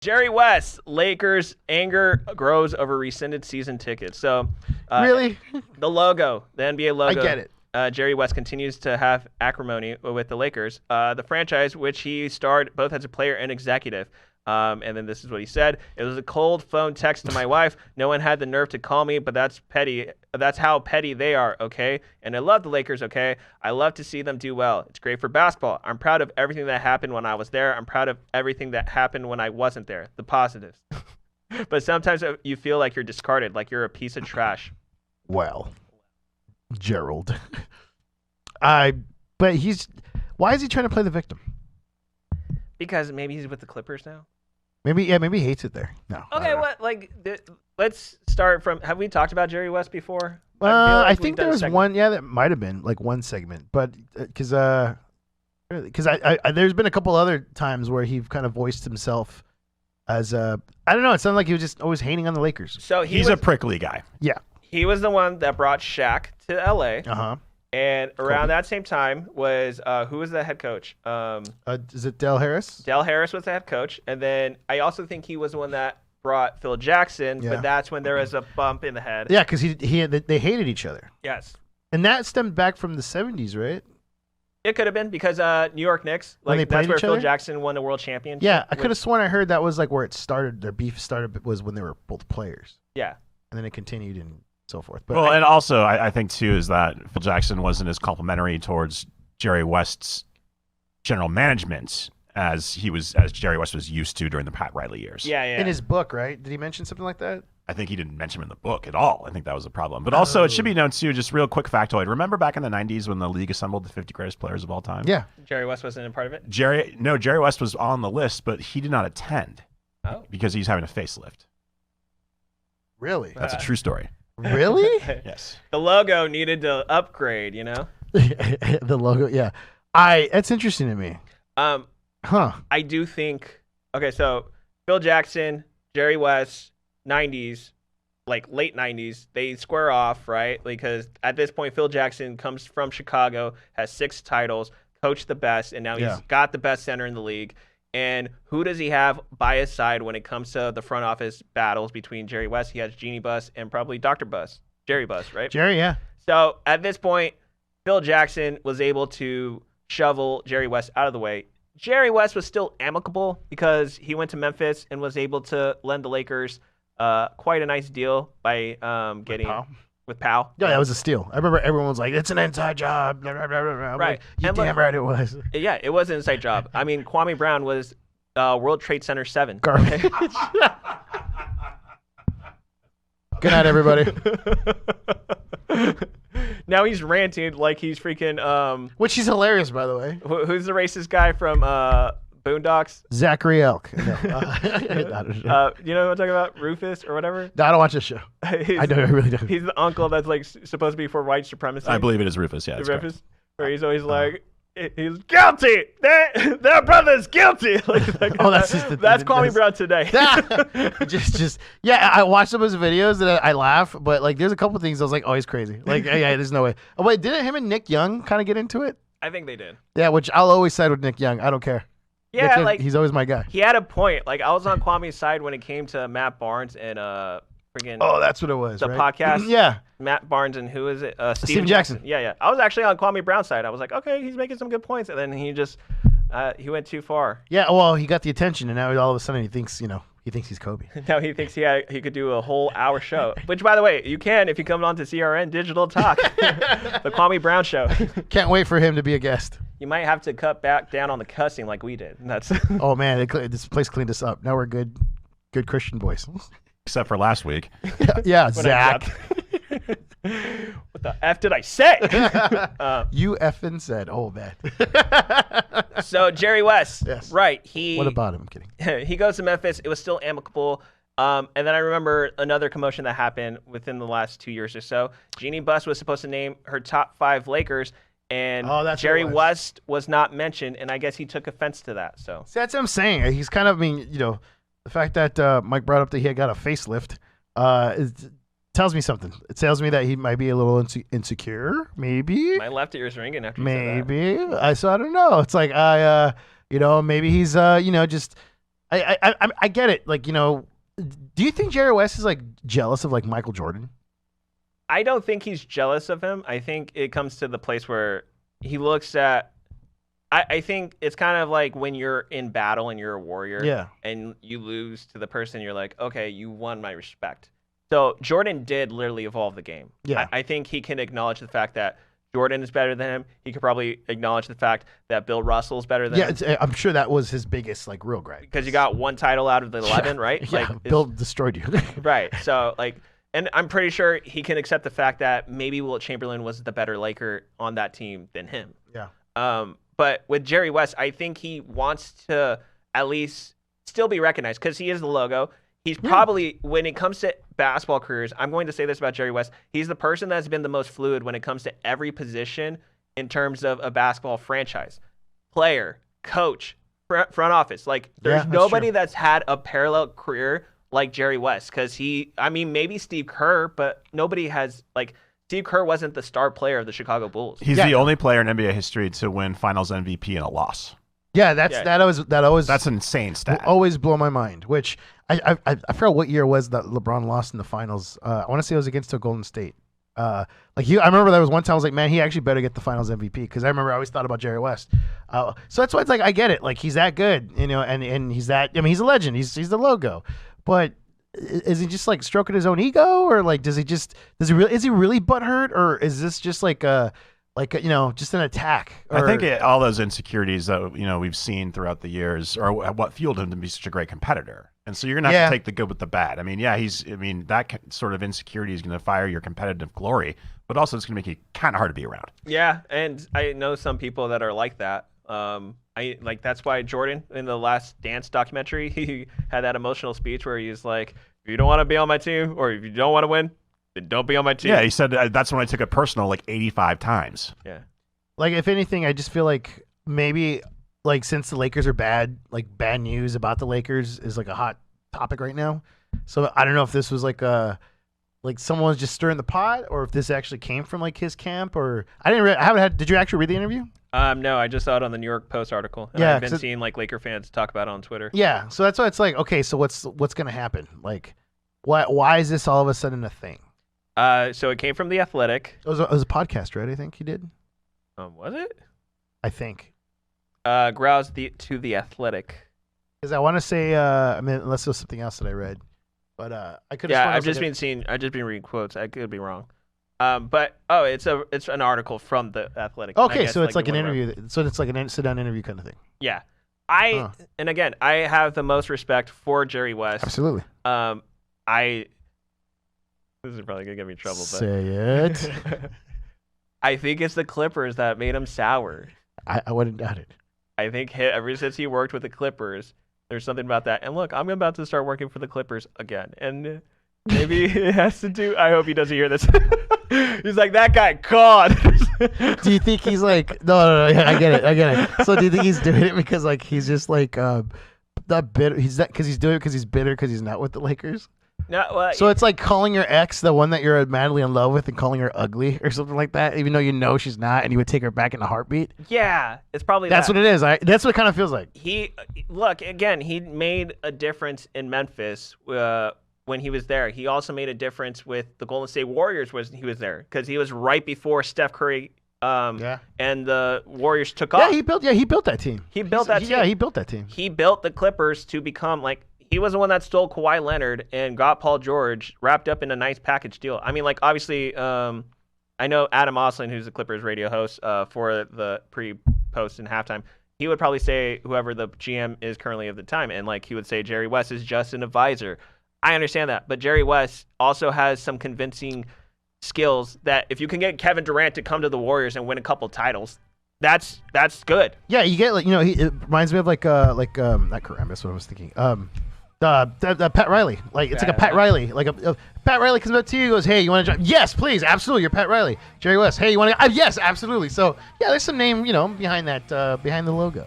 Jerry West, Lakers anger grows over rescinded season tickets. So, Really? the logo, the NBA logo. I get it. Jerry West continues to have acrimony with the Lakers, the franchise, which he starred both as a player and executive. And then this is what he said. It was a cold phone text to my wife. No one had the nerve to call me, but that's petty. That's how petty they are, okay? And I love the Lakers, okay? I love to see them do well. It's great for basketball. I'm proud of everything that happened when I was there. I'm proud of everything that happened when I wasn't there, the positives. But sometimes you feel like you're discarded, like you're a piece of trash. Well, Gerald. But why is he trying to play the victim? Because maybe he's with the Clippers now. Maybe he hates it there. No. Okay, let's start from. Have we talked about Jerry West before? I think there was one. Yeah, that might have been like one segment, but because there's been a couple other times where he kind of voiced himself as I don't know. It sounded like he was just always hating on the Lakers. So he's a prickly guy. Yeah, he was the one that brought Shaq to LA. And around that same time was who was the head coach? Is it Del Harris? Del Harris was the head coach, and then I also think he was the one that brought Phil Jackson. Yeah. But that's when there was a bump in the head. Yeah, because they hated each other. Yes. And that stemmed back from the 70s, right? It could have been because New York Knicks, that's where Phil Jackson won the world championship. Yeah, I could have sworn I heard that was like where it started. Their beef started was when they were both players. Yeah. And then it continued and so forth. But and also I think too is that Phil Jackson wasn't as complimentary towards Jerry West's general management as Jerry West was used to during the Pat Riley years. Yeah. In his book, right? Did he mention something like that? I think he didn't mention him in the book at all. I think that was a problem. But also, it should be known too, just real quick factoid. Remember back in the 90s when the league assembled the 50 greatest players of all time? Yeah. Jerry West wasn't a part of it? Jerry West was on the list, but he did not attend because he's having a facelift. Really? That's a true story. Really? Yes. The logo needed to upgrade, you know? The logo, yeah. That's interesting to me. I do think, okay, so Phil Jackson, Jerry West, 90s, like late 90s, they square off, right? Because at this point, Phil Jackson comes from Chicago, has 6 titles, coached the best, and now he's got the best center in the league. And who does he have by his side when it comes to the front office battles between Jerry West? He has Jeannie Buss and probably Dr. Buss. Jerry Buss, right? Jerry, yeah. So at this point, Phil Jackson was able to shovel Jerry West out of the way. Jerry West was still amicable because he went to Memphis and was able to lend the Lakers quite a nice deal by getting with Powell. Yeah, that was a steal. I remember everyone was like, "It's an inside job." Blah, blah, blah, blah. I'm right. Like, you damn right it was. Yeah, it was an inside job. I mean, Kwame Brown was World Trade Center 7. Garbage. Good night, everybody. Now he's ranting like he's freaking. Which he's hilarious, by the way. Who's the racist guy from Boondocks? Zac Elk. No. You know what I'm talking about? Rufus or whatever? No, I don't watch this show. I don't. I really don't. He's the uncle that's like supposed to be for white supremacy. I believe it is Rufus, yeah. Rufus, where he's always like, he's guilty. Their brother's guilty. Like, that's Kwame Brown today. Yeah, I watched some of his videos and I laugh, but like there's a couple things I was like, oh, he's crazy. Like, yeah, there's no way. Oh wait, didn't him and Nick Young kind of get into it? I think they did. Yeah, which I'll always side with Nick Young. I don't care. Yeah, Nick, like he's always my guy. He had a point. Like I was on Kwame's side when it came to Matt Barnes and freaking. Oh, that's what it was. The right? podcast. Yeah. Matt Barnes and who is it? Steven Jackson. Yeah. I was actually on Kwame Brown's side. I was like, okay, he's making some good points, and then he just he went too far. Yeah. Well, he got the attention, and now all of a sudden he thinks he's Kobe. Now he thinks he could do a whole hour show. Which, by the way, you can if you come on to CRN Digital Talk, the Kwame Brown Show. Can't wait for him to be a guest. You might have to cut back down on the cussing like we did. That's. Oh man, this place cleaned us up. Now we're good Christian boys. Except for last week. Yeah, Zach. What the F did I say? You effing said, oh man. So Jerry West, yes. Right? What about him? I'm kidding. He goes to Memphis. It was still amicable. And then I remember another commotion that happened within the last 2 years or so. Jeannie Buss was supposed to name her top 5 Lakers, and Jerry West was not mentioned, and I guess he took offense to that. So see, that's what I'm saying. He's kind of, the fact that Mike brought up that he had got a facelift tells me something. It tells me that he might be a little insecure, maybe. My left ear's ringing after you said that. Maybe. So I don't know. It's like, maybe he's, just I get it. Like, do you think Jerry West is like jealous of like Michael Jordan? I don't think he's jealous of him. I think it comes to the place where he looks at. I think it's kind of like when you're in battle and you're a warrior, and you lose to the person. You're like, okay, you won my respect. So Jordan did literally evolve the game. Yeah, I think he can acknowledge the fact that Jordan is better than him. He could probably acknowledge the fact that Bill Russell's better than him. Yeah, I'm sure that was his biggest like real gripe. Because you got one title out of the 11, right? Yeah, like, Bill destroyed you. Right. So and I'm pretty sure he can accept the fact that maybe Wilt Chamberlain was the better Laker on that team than him. Yeah. But with Jerry West, I think he wants to at least still be recognized because he is the logo. He's probably, when it comes to basketball careers, I'm going to say this about Jerry West, he's the person that's been the most fluid when it comes to every position in terms of a basketball franchise. Player, coach, front office. Like, there's nobody that's had a parallel career like Jerry West because maybe Steve Kerr, but nobody has, like, Steve Kerr wasn't the star player of the Chicago Bulls. He's the only player in NBA history to win Finals MVP in a loss. Yeah, that always that's an insane stat. Always blow my mind. Which I forgot what year it was that LeBron lost in the finals. I want to say it was against the Golden State. I remember there was one time I was like, man, he actually better get the Finals MVP because I remember I always thought about Jerry West. So that's why it's like I get it. Like he's that good, and he's that. I mean, he's a legend. He's the logo, but. Is he just like stroking his own ego, or like is he really butthurt, or is this just just an attack? I think all those insecurities that we've seen throughout the years are what fueled him to be such a great competitor. And so you're gonna have to take the good with the bad. I mean, that sort of insecurity is gonna fire your competitive glory, but also it's gonna make you kind of hard to be around. Yeah, and I know some people that are like that. That's why Jordan in the Last Dance documentary, he had that emotional speech where he's like, if you don't want to be on my team or if you don't want to win, then don't be on my team. Yeah, he said that's when I took it personal like 85 times. Yeah. Like, if anything, I just feel like maybe like since the Lakers are bad, like bad news about the Lakers is like a hot topic right now. So I don't know if this was like someone was just stirring the pot, or if this actually came from like his camp, or did you actually read the interview? No, I just saw it on the New York Post article. And I've been seeing like Laker fans talk about it on Twitter. Yeah, so that's why it's like, okay, so what's gonna happen? Like, why is this all of a sudden a thing? So it came from The Athletic. It was a podcast, right? I think he did. Was it? I think. Grouse to The Athletic. Because I want to say, unless it was something else that I read, but I could. Yeah, I've just been reading quotes. I could be wrong. It's an article from The Athletic. Okay, so it's like an interview. So it's like a sit-down interview kind of thing. Yeah. And again, I have the most respect for Jerry West. Absolutely. This is probably gonna get me in trouble, but say it. I think it's the Clippers that made him sour. I wouldn't doubt it. I think ever since he worked with the Clippers, there's something about that. And look, I'm about to start working for the Clippers again, and maybe it has to do. I hope he doesn't hear this. He's like, that guy called. Do you think he's like, no, I get it. So do you think he's doing it because like he's just like not bitter? He's that because he's doing it because he's bitter because he's not with the Lakers. No, well, so it's like calling your ex, the one that you're madly in love with, and calling her ugly or something like that, even though you know she's not, and you would take her back in a heartbeat. Yeah, it's probably that's what it is. That's what it kind of feels like. He made a difference in Memphis when he was there. He also made a difference with the Golden State Warriors when he was there because he was right before Steph Curry. And the Warriors took off. Yeah, he built that team. He built that team. Yeah, he built that team. He built the Clippers to become like. He was the one that stole Kawhi Leonard and got Paul George wrapped up in a nice package deal. I mean, like, obviously, I know Adam Oslin, who's the Clippers radio host for the pre, post, and halftime, he would probably say whoever the GM is currently of the time, and, like, he would say Jerry West is just an advisor. I understand that, but Jerry West also has some convincing skills that if you can get Kevin Durant to come to the Warriors and win a couple titles, that's good. Yeah, you get, like, it reminds me of, not Karam, that's what I was thinking. Pat Riley, like it's like a Pat Riley, like a Pat Riley comes up to you, and goes, "Hey, you want to join?" Yes, please, absolutely. You're Pat Riley. Jerry West. Hey, you want to? Yes, absolutely. So yeah, there's some name, behind that, behind the logo.